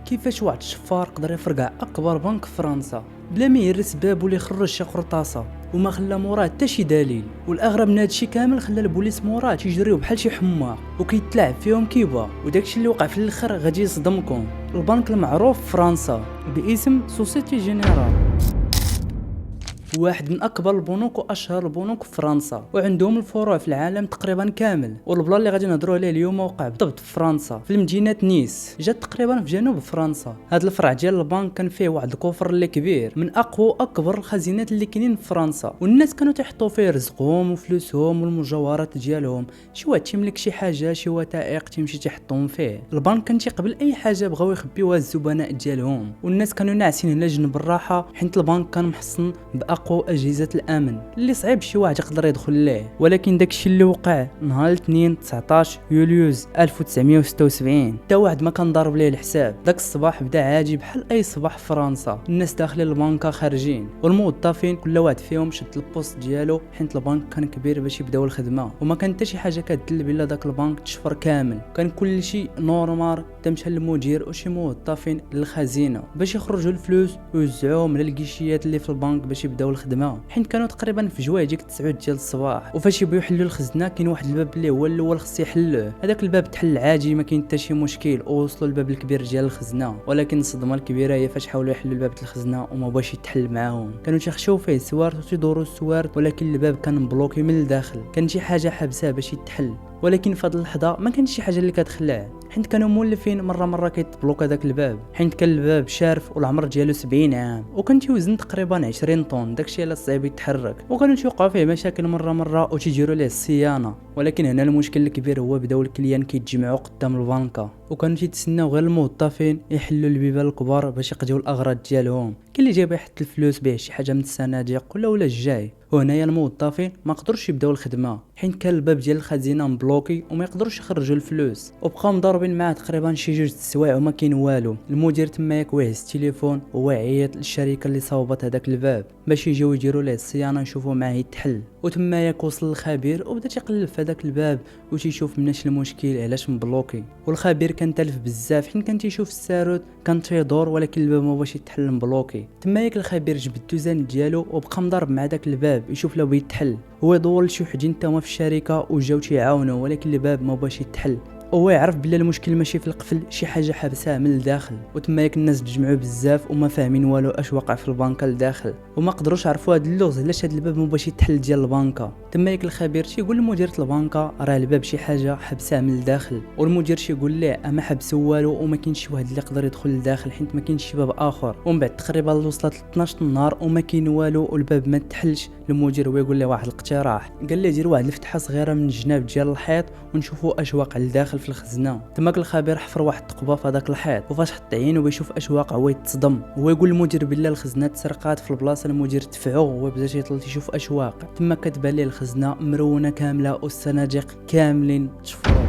كيفاش واحد الشفار قدر يفرقع اكبر بنك في فرنسا بلا ما يهرس باب ولا يخرج شي قرطاسه وما خلى موراه حتى شي دليل. والاغرب من هادشي كامل خلى البوليس موراه تيجريو بحال شي حماق وكيتلاعب فيهم كيبا، وداكشي اللي وقع في الاخر غادي يصدمكم. البنك المعروف في فرنسا باسم سوسيتي جينيرال، واحد من اكبر البنوك واشهر البنوك في فرنسا، وعندهم الفروع في العالم تقريبا كامل. والبلان اللي غادي نهضروا عليه اليوم وقع بالضبط في فرنسا في مدينه نيس، جات تقريبا في جنوب فرنسا. هذا الفرع ديال البنك كان فيه واحد الكوفر اللي كبير من اقوى واكبر الخزينات اللي كاينين في فرنسا، والناس كانوا تيحطوا فيه رزقهم وفلوسهم والمجوهرات ديالهم. شي واحد تيملك شي حاجه شي وثائق تيمشي تيحطهم فيه. البنك كان تيقبل اي حاجه بغاو يخبيوها الزبناء ديالهم، والناس كانوا ناعسين على جنب الراحه حيت البنك كان محصن باقوى اجهزه الامن اللي صعيب شي واحد يقدر يدخل ليه. ولكن داكشي اللي وقع نهار الاثنين 19 يوليوز 1976 حتى واحد ما كان ضارب ليه الحساب. داك الصباح بدا عادي بحال اي صباح في فرنسا، الناس داخلين البنكه خارجين، والموظفين كل واحد فيهم شد البوست ديالو حيت البنك كان كبير باش يبداو الخدمه، وما كان حتى شي حاجه كتدل بلا داك البنك تشفر كامل. كان كل شيء نورمال، تمشى المدير وشي موظفين للخزينه باش يخرجوا الفلوس ويوزعوهم على الكيشيات اللي في البنك باش يبداو الخدمه، حيت كانوا تقريبا في جوايه ديك 9 ديال الصباح. وفاش يبغيو يحلوا الخزنه كاين واحد الباب اللي هو الاول خص يحلوه، هذاك الباب تحل عادي ما كاين حتى شي مشكل، ووصلوا الباب الكبير ديال الخزنه. ولكن الصدمه الكبيره هي فاش حاولوا يحلوا الباب ديال الخزنه وما باش يتحل معاهم. كانوا تيخشوا فيه السوارت وتيدوروا السوارت، ولكن الباب كان مبلوكي من الداخل، كان شي حاجه حابساه باش يتحل. ولكن في هذه اللحظه ما كانش شي حاجه اللي كتخلع، حيت كانوا مولفين مره كيتبلوك هذاك الباب، حيت كان الباب شارف والعمر ديالو 70 عام، وكان تيوزن تقريبا 20 طن، داكشي علاش صعيب يتحرك. وكانوا تيوقعوا فيه مشاكل مره وتيجيروا ليه الصيانه. ولكن هنا المشكل الكبير هو بداو الكليان كيتجمعوا قدام البنكه، وكانوا تيتسناو غير الموظفين يحلوا البيبان الكبار باش يقضيو الاغراض ديالهم. كاين اللي جايب يحط الفلوس بيه شي حاجه من الصناديق ولا الجاي. وهنايا الموظفين ما قدروش يبداو الخدمه حيت كان الباب ديال الخزينه مبلوكي وما يقدروش يخرجوا الفلوس، وبقاو مضاربين معاه تقريبا شي 2 السوايع وما كاين والو. المدير تما ياك وهز التليفون وهو عيط للشركه اللي صاوبت هذاك الباب باش يجيو يديروا ليه الصيانه يشوفوا معاه يتحل. وتما ياك وصل الخبير وبدا تيقلب في هذاك الباب وتيشوف مناش المشكل علاش مبلوكي. والخبير كان تلف بزاف حيت كان تيشوف الساروت كان تيدور ولكن الباب ما باش يتحل مبلوكي. تما ياك الخبير جبد الدوزان ديالو وبقى مضارب مع داك الباب يشوف لو بيتحل. هو يدور لشي وحدين تما في الشركه وجاو تيعاونوا ولكن الباب ما باش يتحل. هو يعرف بلا المشكل ماشي في القفل، شي حاجه حابساه من الداخل. وتما ياك الناس تجمعوا بزاف وما فاهمين والو اش واقع في البنكه لداخل، وما قدروش عرفوا هاد اللغز علاش هاد الباب ما باش يتحل ديال البنكه. تما ياك الخبير تيقول لمدير البنكه راه الباب شي حاجه حابساه من الداخل، والمدير تيقول ليه ما حبسوا والو وما كاينش شي واحد اللي يقدر يدخل لداخل حيت ما كاينش شي باب اخر. ومن بعد تقريبا وصلت 12 النهار وما كاين والو والباب ما تحلش. المدير هو يقول له واحد الاقتراح، قال لي دير واحد الفتحه صغيره من الجناب ديال الحيط ونشوفوا اش واقع لداخل في الخزنه. تماك الخبير حفر واحد الثقبه في هذاك الحيط، وفاش حط عينه بيشوف اش واقع هو يتصدم. هو يقول للمدير بالله الخزنه تسرقات في البلاصه. المدير دفعو وهو بدا تيطل تيشوف اش واقع. تما كتبان ليه الخزنه مرونه كامله والصناديق كاملين تشفروا.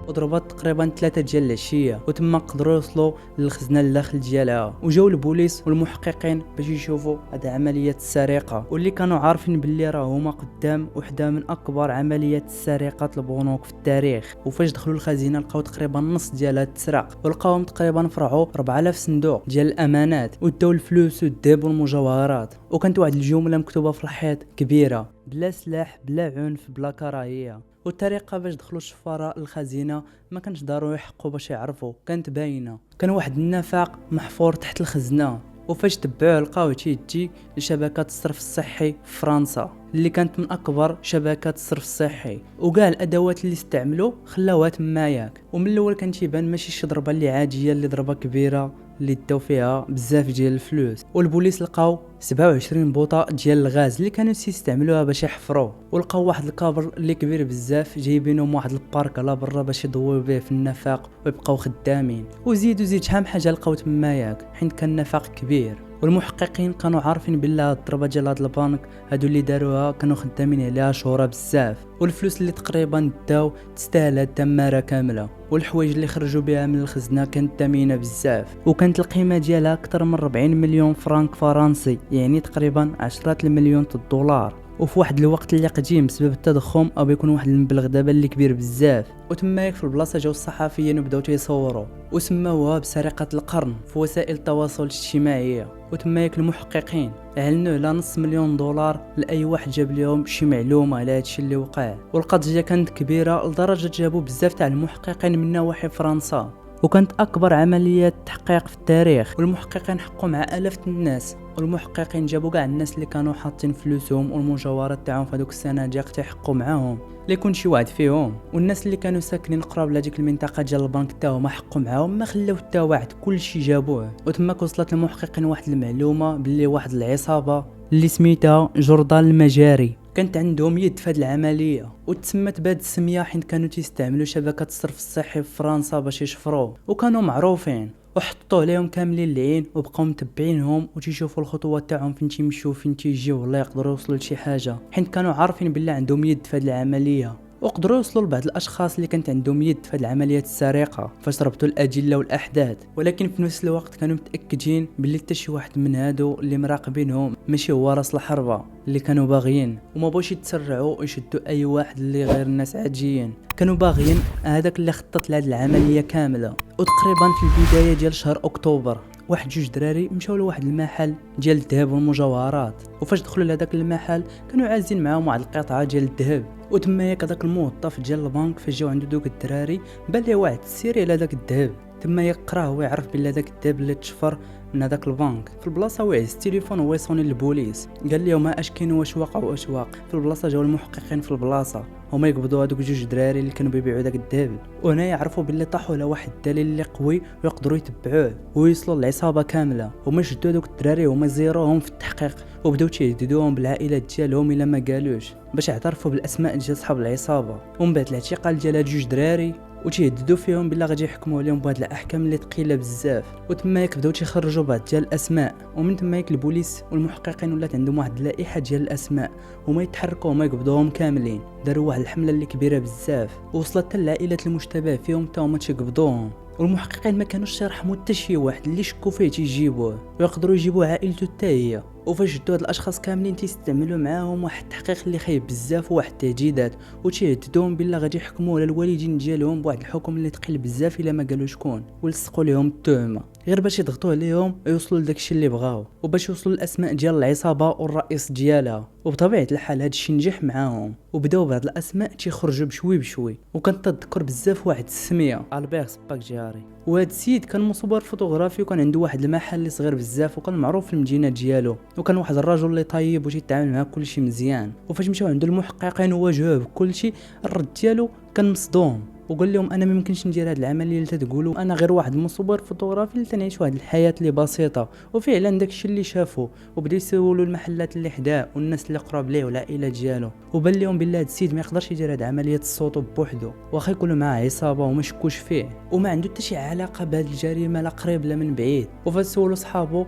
وضربات تقريبا 3 ديال العشيه، وتما قدروا يوصلوا للخزنه الداخل ديالها. وجاو البوليس والمحققين باش يشوفوا هذه عمليات السرقه، واللي كانوا عارفين باللي راه هما قدام وحده من اكبر عمليات السرقات البنوك في التاريخ. وفاش دخلوا الخزينه لقاو تقريبا نص ديالها تسرق، ولقاوهم تقريبا فرعوا 4000 صندوق ديال الامانات وداو الفلوس والذهب والمجوهرات. وكانت واحد الجمله مكتوبه في الحيط كبيره: بلا سلاح بلا عنف بلا كراهيه. والطريقه باش دخلوا الشفاره الخزينه ما كانش ضروري يحقوا باش يعرفوا، كانت باينه. كان واحد النفق محفور تحت الخزنه، وفاش تبعوه لقاوه تيجي لشبكات الصرف الصحي في فرنسا اللي كانت من اكبر شبكات الصرف الصحي. وكاع الادوات اللي استعملوا خلاوها تما ياك. ومن الاول كان تيبان ماشي شي ضربه اللي عاديه، اللي ضربه كبيره اللي داو فيها بزاف ديال الفلوس. والبوليس لقاو 27 بوطه ديال الغاز اللي كانوا يستعملوها باش يحفروا. ولقاو واحد الكابل اللي كبير بزاف جايبينهم واحد البارك على برا باش يضويو به في النفق ويبقاو خدامين. وزيد شحال حاجه لقاو تما ياك حيت كان نفق كبير. والمحققين كانوا عارفين بالله الضربه ديال هاد البنك هادو اللي داروها كانوا خدامين عليها شهور بزاف، والفلوس اللي تقريبا داو تستاهل الدماره كامله. والحوايج اللي خرجوا بها من الخزنه كانت ثمينه بزاف، وكانت القيمه ديالها اكثر من 40 مليون فرنك فرنسي، يعني تقريبا 10 المليون الدولار. وفي واحد الوقت اللي قديم بسبب التضخم او بيكون واحد المبلغ دابا اللي كبير بزاف. وتماك في البلاصه جاو الصحفيين وبداو تيصوروا وسموها بسرقه القرن في وسائل التواصل الاجتماعي. وتماك المحققين اعلنوا على $500,000 لاي واحد جاب لهم شي معلومه على هادشي اللي وقع. والقضيه كانت كبيره لدرجه جابوا بزاف تاع المحققين من نواحي فرنسا، وكانت اكبر عمليه تحقيق في التاريخ. والمحققين حقوا مع الاف الناس، والمحققين جابوا كاع الناس اللي كانوا حاطين فلوسهم والمجوهرات تاعهم في هذوك الصناديق تيحقوا معاهم اللي يكون شي واحد فيهم. والناس اللي كانوا ساكنين قراب لهاديك المنطقه ديال البنك تاعهم حقوا معاهم، ما خلاو حتى واحد، كلشي جابوه. وتما وصلت المحققين واحد المعلومه باللي واحد العصابه اللي سميتها جوردان المجاري كانت عندهم يد في هذه العمليه، وتسمت بهذه السميه حيت كانوا تيستعملوا شبكه الصرف الصحي في فرنسا باش يشفروه، وكانوا معروفين وحطوا عليهم كاملين العين وبقاو متبعينهم وتيشوفوا الخطوات تاعهم فين تيمشيو فين تيجيو ولا يقدروا يوصلوا لشي حاجه، حيت كانوا عارفين بالله عندهم يد في هذه العمليه. وقدروا يوصلوا لبعض الاشخاص اللي كانت عندهم يد في هذه العمليات السرقه فاش ربطوا الادله والاحداث، ولكن في نفس الوقت كانوا متاكدين باللي حتى شي واحد من هادو اللي مراقبينهم ماشي هو راس الحربه اللي كانوا باغيين، وما بغاوش يتسرعوا ويشدوا اي واحد اللي غير الناس عاديين. كانوا باغيين هذاك اللي خطط لهاد العمليه كامله. وتقريبا في البدايه ديال شهر اكتوبر واحد جوج دراري مشاو لواحد المحل ديال الذهب والمجوهرات، وفاش دخلوا لهداك المحل كانوا عازين معاهم واحد القطعه ديال الذهب. وتما ياك هذاك الموظف ديال البنك فاش جاو عنده دوك الدراري بان ليه واحد السيري على داك الذهب. تما ياك قراه ويعرف بلي داك الذهب اللي تشفر من هذاك البنك في البلاصه. وعز التليفون وهو يصوني للبوليس، قال لهم اش كاين واش واقع واش واقع. في البلاصه جاو المحققين في البلاصه هما يقبضوا هذوك جوج دراري اللي كانوا بيبيعوا داك الذهب، وهنا يعرفوا باللي طاحوا على واحد الدليل اللي قوي ويقدروا يتبعوه ويوصلوا للعصابه كامله. هما شدوا هذوك الدراري وهما زيروهم في التحقيق وبداو تيهددوهم بالعائلات ديالهم الا ما قالوش باش يعترفوا بالاسماء ديال صحاب العصابه. ومن بعد الاعتقال ديال هاد جوج دراري وتيهددوا فيهم بالله غادي يحكموا عليهم بهاد الاحكام اللي ثقيله بزاف. وتما ياك بداو تيخرجوا بعض ديال الاسماء، ومن تما ياك البوليس والمحققين ولات عندهم واحد اللائحه ديال الاسماء وما يتحركوا وما يقبضوهم كاملين. داروا واحد الحمله اللي كبيره بزاف ووصلت حتى العائلات المشتبه فيهم حتى هما تيقبضوهم. والمحققين ما كانوش يرحموا حتى شي واحد اللي شكوا فيه تيجيبوه ويقدروا يجيبوا عائلته حتى هي. وفاش جدوا هاد الاشخاص كاملين تيستعملوا معاهم واحد التحقيق اللي خايب بزاف وواحد التهديدات، وتيهددوهم بالله غادي يحكموا على الوالدين ديالهم بواحد الحكم اللي ثقيل بزاف الا ما قالوا شكون، ولصقوا لهم التهمه غير باش يضغطوا عليهم ويوصلوا لداكشي اللي بغاو وباش يوصلوا للاسماء ديال العصابه والرئيس ديالها. وبطبيعه الحال هادشي نجح معاهم وبداو بعض الاسماء تيخرجوا بشوي بشوي. وكنت تذكر بزاف واحد السميه البير سباكجياري، وهاد السيد كان مصور فوتوغرافي وكان عنده واحد المحل اللي صغير بزاف وكان معروف في المدينه ديالو، وكان واحد الرجل اللي طيب وتيتعامل معاه كلشي مزيان. وفاش مشاو عند المحققين وواجهوه بكلشي الرد ديالو كان مصدوم وقال لهم انا ما يمكنش ندير هاد العمليه اللي تتقولوا، انا غير واحد مصور فوتوغرافي اللي تنعيش واحد الحياه اللي بسيطه. وفعلا داكشي اللي شافوا وبدا يسولوا المحلات اللي حداه والناس اللي قراب ليه والعائله ديالو، وبان لهم بالله هاد السيد ما يقدرش يدير هاد عمليه الصوت بوحدو واخا يكونوا معاه عصابه وما شكوش فيه وما عنده حتى شي علاقه بهاد الجريمه لا قريب لا من بعيد. وفاش سولوا صحابو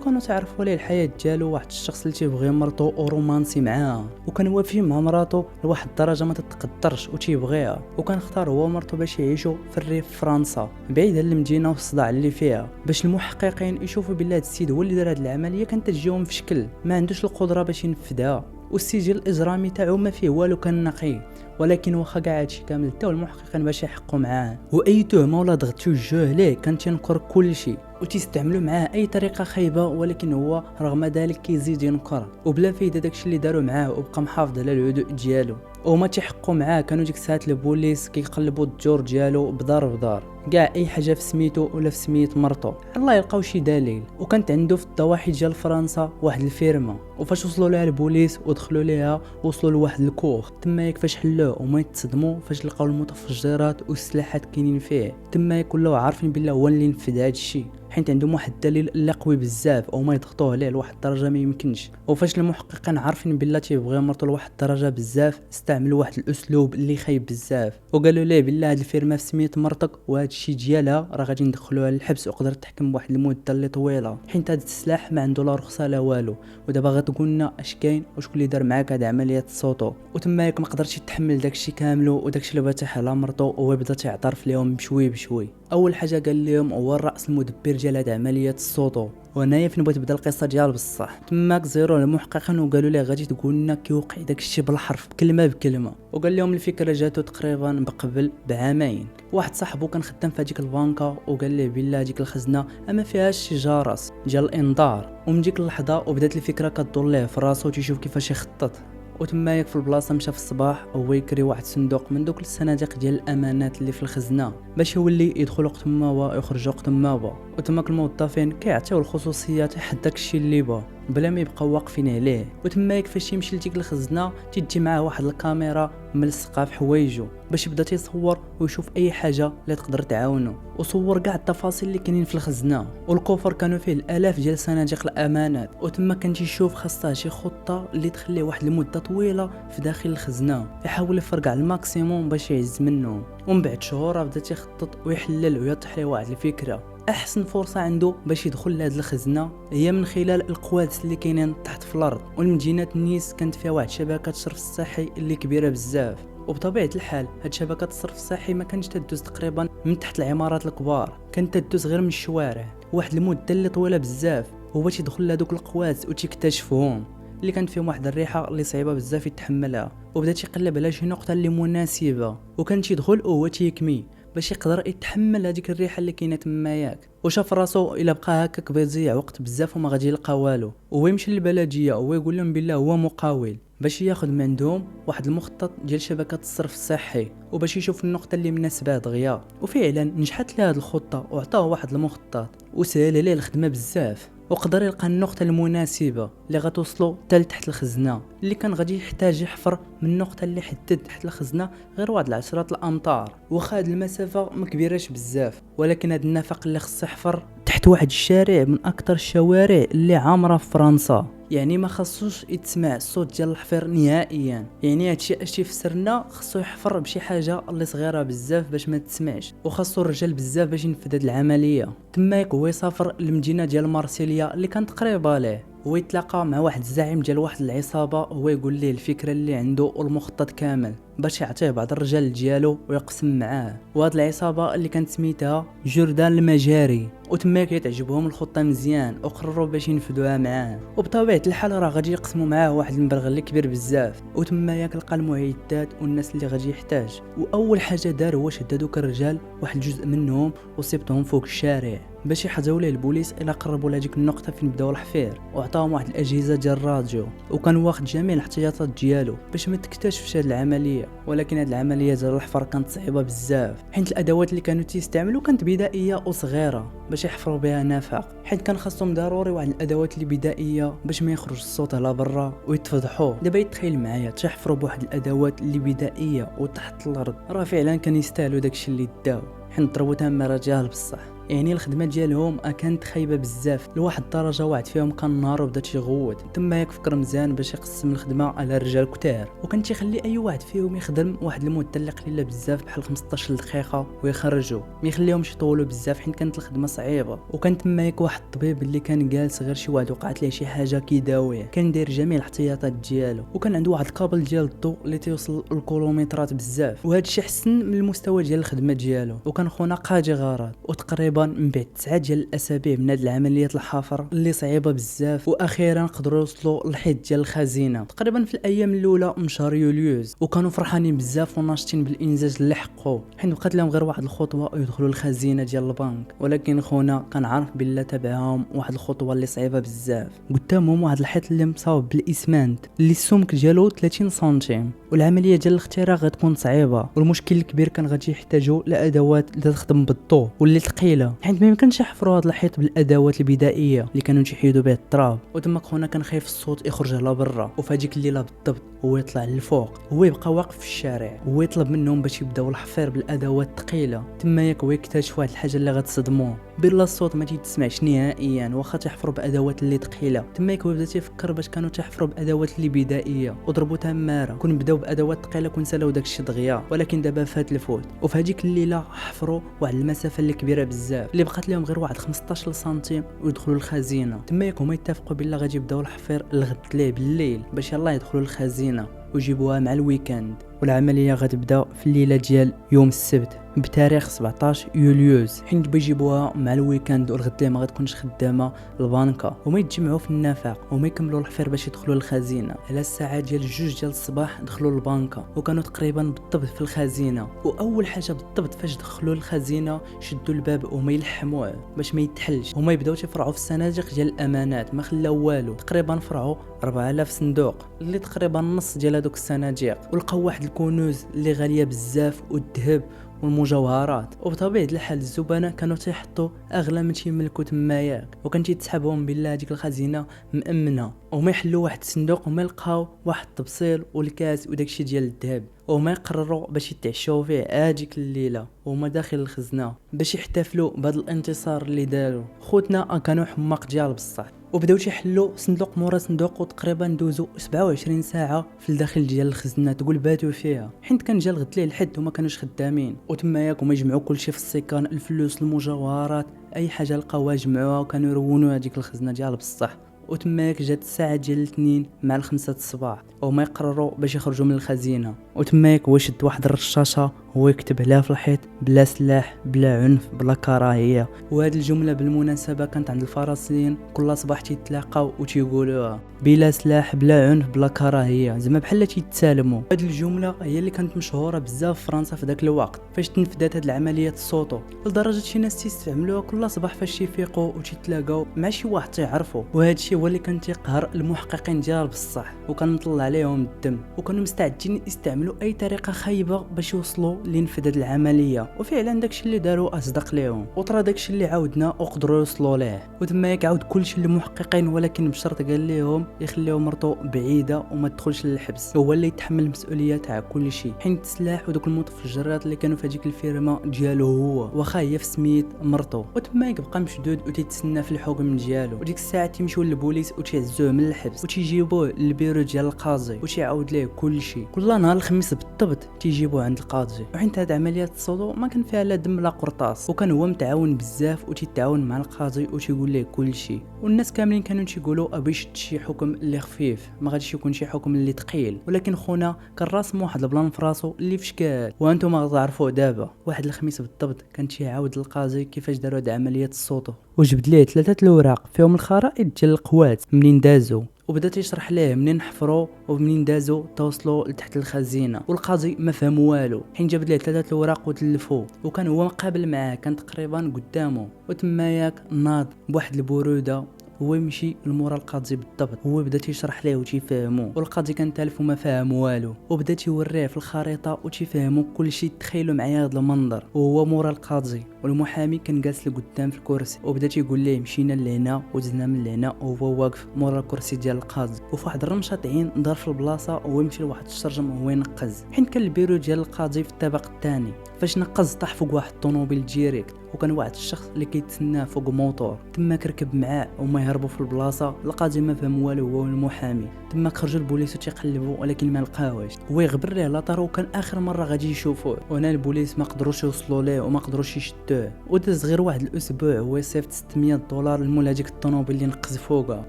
كانوا تعرفوا ليه الحياه ديالو واحد الشخص اللي تيبغي مرتو ورومانسي معاها، وكان وافي مع مراتو لواحد الدرجه ما تتقدرش وتيبغيها، وكان اختار هو ومرتو باش يعيشوا في الريف فرنسا بعيد على المدينه والصداع اللي فيها. باش المحققين يشوفوا بالله هاد السيد هو اللي دار هاد العمليه كانت تجيهم في شكل ما عندوش القدره باش ينفذها، والسجل الاجرامي تاعو ما فيه والو، كان نقي. ولكن واخا كاع هادشي كامل حتى المحققين باش يحققوا معاه واي تهمه ولا ضغط توجهوه ليه كان تينكر كلشي وتيستعملوا معاه اي طريقه خايبه، ولكن هو رغم ذلك كيزيد ينكر وبلا فايده داكشي اللي داروا معاه وبقى محافظ على الهدوء ديالو. وما تيحققوا معاه كانوا ديك الساعات البوليس كيقلبوا الدور ديالو بدار بدار كاع اي حاجه في سميتو ولا في سميه مرتو الله يلقاو شي دليل. وكانت عنده في الضواحي ديال فرنسا واحد الفيرما، وفاش وصلوا لها البوليس ودخلوا ليها وصلوا لواحد الكوخ. تما ياك فاش حلوه وما يتصدموا فاش لقاو المتفجرات والسلاحات كاينين فيه. تما ياك ولاو عارفين بالله هو اللي نفذ هادشي حيت عندهم واحد الدليل اللي قوي بزاف او ما يضغطوه عليه لواحد الدرجه ما يمكنش. وفاش المحققين عارفين بالله تيبغي مرتو لواحد الدرجه بزاف استعملوا واحد الاسلوب اللي خايب بزاف وقالوا ليه بالله هاد الفيرما في سميه مرتك وهاد الشيء ديالها راه غادي ندخلوها للحبس وقدرت تحكم بواحد المده اللي طويله حيت هاد السلاح ما عنده لا رخصه لا والو. ودابا غتقول لنا اش كاين وشكون اللي دار معاك هاد عمليه الصوتو. وتما ياك ما قدرش يتحمل داكشي كامل وداكشي اللي بغى تيحل على مرتو وهو بدا تيعترف ليهم بشوي بشوي. اول حاجه قال لهم هو الراس المدبر ديال هاد عمليه السطو. وهنايا فين بغيت تبدا القصه ديال بصح. تماك زيرو المحققين وقالوا ليه غادي تقول لنا كيوقع داك الشيء بالحرف كلمه بكلمه. وقال لهم الفكره جاتو تقريبا بقبل بعامين. واحد صاحبو كان خدام في هذيك البنكه وقال ليه بالله هذيك الخزنه ما فيهاش شي جرس ديال الانذار. ومن ديك اللحظه وبدات الفكره كدور ليه في راسو تيشوف كيفاش يخطط. وتمايك في البلاصه مشى في الصباح هو يكري واحد الصندوق من دوك الصناديق ديال الامانات اللي في الخزنه باش يولي يدخل وقت ما هو ويخرج وقت ما هو. وتماك الموظفين كيعطيو الخصوصيات حتى داكشي اللي با بلا ما يبقاو واقفين عليه. وتمايك فاش يمشي لديك الخزنه تيجي معاه واحد الكاميرا ملصقه في حوايجو باش يبدا تيصور ويشوف اي حاجه اللي تقدر تعاونو. وصور كاع التفاصيل اللي كاينين في الخزنه. والكوفر كانوا فيه الالاف ديال صناديق الامانات. وتما كان تيشوف خاصه شي خطه اللي تخليه واحد المده طويله في داخل الخزنه يحاول يفرقع الماكسيموم باش يعز منه. ومن بعد شهور بدا تيخطط ويحلل ويطرح ليه واحد الفكره. احسن فرصه عنده باش يدخل لهاد الخزنه هي من خلال القوادس اللي كاينين تحت في الارض. والمدينه نيس كانت فيها واحد شبكه الصرف الصحي اللي كبيره بزاف. وبطبيعه الحال هاد شبكه الصرف الصحي ما كانش تدوز تقريبا من تحت العمارات الكبار، كانت تدوز غير من الشوارع. واحد المده اللي طويله بزاف هو تيدخل لهادوك القوادس وتكتشفهم اللي كانت فيهم واحد الريحه اللي صعيبه بزاف يتحملها. وبدا تيقلب على شي نقطه اللي مناسبه وكان تيدخل وهو تيكمي باش يقدر يتحمل هذيك الريحه اللي كاينه تما ياك. وشاف راسو الا بقى هكاك بيضيع وقت بزاف وما غادي يلقى والو. وهو يمشي للبلديه وهو يقول لهم بالله هو مقاول باش ياخذ من عندهم واحد المخطط ديال شبكه الصرف الصحي وباش يشوف النقطه اللي مناسبه دغيا. وفعلا نجحت له هذه الخطه وعطاه واحد المخطط وسهل عليه الخدمه بزاف. وقدر يلقى النقطه المناسبه اللي غتوصلو حتى تحت الخزنه اللي كان غادي يحتاج يحفر من النقطه اللي حدد تحت الخزنه غير واحد 10 الامتار. واخا هاد المسافه ما كبيراش بزاف ولكن هاد النفق اللي خص يحفر تحت واحد الشارع من اكثر الشوارع اللي عامره في فرنسا. يعني ما خصوش يتسمع الصوت ديال الحفير نهائيا. يعني هادشي اش تيفسرنا خصو يحفر بشي حاجه اللي صغيره بزاف باش ما تسمعش. وخاصو الرجال بزاف باش ينفذ هاد العمليه. تماك هو يسافر للمدينه ديال مارسيليا اللي كانت قريبه ليه ويتلاقى مع واحد الزعيم ديال واحد العصابه هو يقول ليه الفكره اللي عنده والمخطط كامل باش يعطيه بعض الرجال ديالو ويقسم معاه. وهاد العصابه اللي كانت سميتها جوردان المجاري. وتما كيتعجبهم الخطه مزيان وقرروا باش ينفذوها معاه. وبطبيعه الحال راه غادي يقسموا معاه واحد المبلغ اللي كبير بزاف. وتما ياك لقى المعدات والناس اللي غادي يحتاج. واول حاجه دار هو شد دوك الرجال واحد جزء منهم وصيبتهم فوق الشارع باش يحجزوا ليه البوليس الى قربوا لهاديك النقطه فين بداو الحفير. وعطاهم واحد الاجهزه ديال الراديو وكان واخد جميع الاحتياطات ديالو باش ما تكتشفش هاد العمليه. ولكن هاد العمليه ديال الحفر كانت صعيبه بزاف حيت الادوات اللي كانوا تيستعملوا كانت بدائيه وصغيره باش يحفروا بها نفق. حيت كان خاصهم ضروري واحد الادوات اللي بدائيه باش ما يخرج الصوت على برا ويتفضحوا. دابا يتخيل معايا تحفروا بواحد الادوات اللي بدائيه وتحت الارض راه فعلا كان يستاهلوا داكشي اللي داو حيت ضربوا تما رجال بصح. يعني الخدمه ديالهم كانت خايبه بزاف لواحد الدرجه. واحد فيهم كان النهار وبدا تيغوت تما يفكر مزيان باش يقسم الخدمه على الرجال كتار وكان تيخلي اي واحد فيهم يخدم واحد المده اللي قليله بزاف بحال 15 دقيقه ويخرجوا ما يخليهمش يطولوا بزاف حيت كانت الخدمه صعيبه. وكان تما واحد الطبيب اللي كان جالس غير شي واحد وقعت ليه شي حاجه كيداويه كان داير جميع الاحتياطات ديالو وكان عنده واحد الكابل ديال الضوء اللي تيوصل الكيلومترات بزاف. وهذا الشيء حسن من المستوى ديال الخدمه ديالو. وكان خونا قاضي غرض. وتقريبا من بعد 9 ديال الاسابيع من هاد العمليات الحفر اللي صعيبه بزاف واخيرا قدروا يوصلوا للحيط ديال الخزينه تقريبا في الايام الاولى من شهر يوليوز. وكانوا فرحانين بزاف وناشطين بالانجاز اللي حققوا حيت بقات لهم غير واحد الخطوه ويدخلوا الخزينه ديال البنك. ولكن خونا كان عارف بالله تبعهم واحد الخطوه اللي صعيبه بزاف. قدامهم واحد الحيط اللي مصاوب بالاسمنت اللي السمك ديالو 30 سنتيم والعمليه ديال الاختراق غتكون صعيبه. والمشكل الكبير كان غادي يحتاجوا لادوات اللي تخدم بالضوء واللي ثقيله حيت ما يمكنش يحفروا هذا الحيط بالادوات البدائيه اللي كانوا تيحيدوا به التراب. وتما خونا كان خايف الصوت يخرج على برا. وفي هذيك الليله بالضبط هو يطلع للفوق هو يبقى واقف في الشارع هو يطلب منهم باش يبداو الحفير بالادوات الثقيله. تما ياك هو يكتشف واحد الحاجه اللي غتصدموه بلا الصوت ما تيتسمعش نهائيا واخا تحفروا بادوات اللي ثقيله. تما ياك هو بدا تيفكر باش كانوا تحفروا بادوات اللي بدائيه وضربوا تماره كون بداو بادوات ثقيله كون سالاو داكشي دغيا. ولكن دابا فات الفوت. وفي هذيك الليله حفروا واحد المسافه اللي كبيره بزاف اللي بقات لهم غير واحد 15 سنتيم ويدخلوا الخزينه. تما ياك هما يتفقوا بالله غادي يبداو الحفير الغد ليه بالليل باش يلاه يدخلوا الخزينه ويجيبوها مع الويكاند. والعمليه غتبدا في الليله ديال يوم السبت بتاريخ 17 يوليوز، حين بيجيبوها مع الويكاند والغدا ما غتكونش خدامه البنكه، وما يتجمعوا في النفق وما يكملوا الحفير باش يدخلوا للخزينه. على الساعه ديال 2 ديال الصباح دخلوا للبنكه وكانوا تقريبا بالضبط في الخزينه. واول حاجه بالضبط فاش دخلوا للخزينه شدوا الباب وما يلحموه باش ما يتحلش، هما يبداو تيفرعوا في الصناديق ديال الامانات، ما خلاو والو، تقريبا فرعوا 4000 صندوق اللي تقريبا نص ديال هذوك الصناديق، ولقاو واحد الكنوز اللي غاليه بزاف والذهب والمجوهرات. وبطبيعه الحال الزبناء كانوا تيحطوا اغلى من تيملكوا تماياك، وكان تيتسحبهم بالله هذيك الخزينه مامنه، وما يحلوا واحد الصندوق وما يلقاو واحد الطبسيل والكاس وداكشي ديال الذهب، وما يقرروا باش يتعشوا فيه هذيك الليله وما داخل الخزنه باش يحتفلوا بهذا الانتصار اللي داروا. خوتنا كانوا حماق ديال بصح، وبداو تيحلوا صندوق مورا صندوق، وتقريبا دوزوا 27 ساعه في الداخل ديال الخزنه، تقول باتوا فيها حيت كان جا الغد ليه الحد وما كانوش خدامين. وتما ياك هما يجمعوا كلشي في السيكان، الفلوس المجوهرات اي حاجه لقاوها جمعوها وكانوا يرونوا هذيك الخزنه ديال بصح. وتما ياك جات الساعه ديال الاثنين مع الخمسة الصباح وهما يقرروا باش يخرجوا من الخزينه. وتما ياك هو شد واحد الرشاشه هو يكتب عليها في الحيط بلا سلاح بلا عنف بلا كراهيه. وهذه الجمله بالمناسبه كانت عند الفرنسيين كل صباح تيتلاقاو وتيقولوها بلا سلاح بلا عنف بلا كراهيه، زعما بحال تيتسالموا. هذه الجمله هي اللي كانت مشهوره بزاف في فرنسا في ذاك الوقت فاش تنفذات هذه العمليه السوطو، لدرجه شي ناس تيستعملوها كل صباح فاش تيفيقوا وتيتلاقاو مع شي واحد تيعرفوا. وهذا الشيء هو اللي كان تيقهر المحققين ديال بصح، وكان مطلع عليهم الدم، وكانوا مستعدين يستعملوا اي طريقه خايبه باش يوصلوا لنفذ هذه العمليه. وفعلا داكشي اللي داروا اصدق ليهم، وطرا داكشي اللي عاودنا وقدروا يوصلوا ليه. وتما ياك عاود كلشي للمحققين، ولكن بشرط قال لهم يخليو مرتو بعيده وما تدخلش للحبس، هو اللي يتحمل المسؤوليه تاع كل شيء، حين السلاح ودوك المتفجرات اللي كانوا في هذيك الفيرما ديالو هو، واخا هي في سميت مرتو. وتما ياك بقى مشدود وتيتسنى في الحكم ديالو. وديك الساعه تيمشيو للبوليس وتيعزوه من الحبس وتيجيبوه للبيرو ديال القاضي وتيعاود ليه كل شيء. كل نهار الخميس بالضبط تيجيبوه عند القاضي. وحين هاد عمليه الصوتو ما كان فيها لا دم لا قرطاس، وكان هو متعاون بزاف وتيتعاون مع القاضي وتيقول ليه كل شيء. والناس كاملين كانوا تيقولوا ابيش شي حكم اللي خفيف، ما غاديش يكون شي حكم اللي ثقيل. ولكن خونا كان راسم واحد البلان في راسو اللي في شكال، وانتم غتعرفوا دابا. واحد الخميس بالضبط كان تيعاود القاضي كيفاش داروا هاد عمليه الصوتو، وجبد ليه 3 الأوراق فيهم الخرائط ديال القوات منين دازوا، وبدا تيشرح ليه منين حفروا ومنين دازوا توصلوا لتحت الخزينه. والقاضي ما فهم والو حين جاب ليه 3 الأوراق وتلفوه، وكان هو مقابل معاه كان تقريبا قدامه. وتما ياك ناض بواحد البروده هو يمشي لمورا القاضي بالضبط، هو بدا تيشرح ليه وتيفهمو، والقاضي كان تالف وما فاهم والو، وبدا تيوريه في الخريطه وتيفهمو كل شيء. تخيلوا معايا هذا المنظر، وهو مورا القاضي والمحامي كان جالس لقدام في الكرسي، وبدا تيقول ليه مشينا لهنا ودزنا من لهنا، وهو واقف مورا الكرسي ديال القاضي. وفي واحد الرمشه عين دار في البلاصه وهو يمشي لواحد الشرجم وهو ينقز، حين كان البيرو ديال القاضي في الطابق الثاني. فاش نقز طاح فوق واحد الطوموبيل ديريكت، وكان واحد الشخص اللي كيتسناه فوق موطور. تما كركب معاه وما يهربوا في البلاصه. القاضي ما فهم والو هو المحامي. تما خرجوا البوليس وتيقلبوا ولكن ما لقاوش، هو يغبر ليه لاطار وكان اخر مره غادي يشوفوه. وهنا البوليس ما قدروش يوصلوا ليه وما قدروش يشدوه. وداز غير واحد الاسبوع هو يصيفط 600 دولار لمول هذيك الطوموبيل اللي نقز فوقها.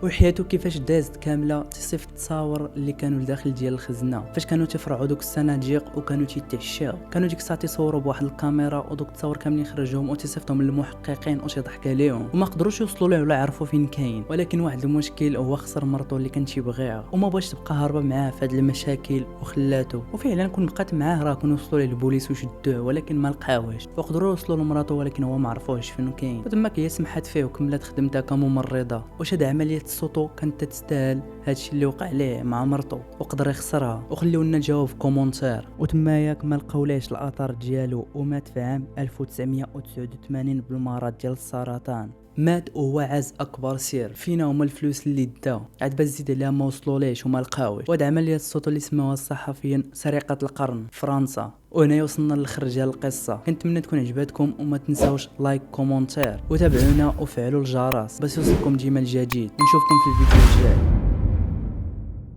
وحياته كيفاش دازت كامله تصيفط التصاور اللي كانوا لداخل ديال الخزنه فاش كانوا تيفرعوا دوك الصناديق وكانوا تيتعشاو. كانوا ديك الساعه تصوروا بواحد الكاميرا، ودوك التصاور كاملين خرجوهم وتصيفطهم للمحققين وتضحك عليهم، وما قدروش يوصلوا له ولا يعرفوا فين كاين. ولكن واحد المشكل هو خسر مرته اللي كان تيبغيها وما بغاش تبقى هاربه معاه في هاد المشاكل وخلاته. وفعلا كون بقات معاه راه كانوا وصلوا ليه البوليس وشدوه، ولكن ما لقاوش. وقدروا يوصلوا لمراته ولكن هو ما عرفوش فين كاين. وتماك هي سمحت فيه وكملت خدمتها كممرضه. واش هاد عمليه السوطو كانت تستاهل هادشي اللي وقع ليه مع مرته وقدر يخسرها؟ وخليو لنا نجاوب في كومونتير. وتما ياك ما لقاولاش الاثار ديالو، ومات في عام 1989 بالمرض ديال السرطان. مات وهو عاز اكبر سير. فينا هما الفلوس اللي دا عاد باش زيد عليها ما وصلوا ليش وما لقاوش. وهاد عمليه الصوت اللي سموها الصحفيين سرقه القرن فرنسا. وهنا وصلنا للخرج ديال القصه. كنتمنى تكون عجبتكم، وما تنساوش لايك كومونتير وتابعونا وفعلوا الجرس باش يوصلكم ديما الجديد. نشوفكم في الفيديو الجاي.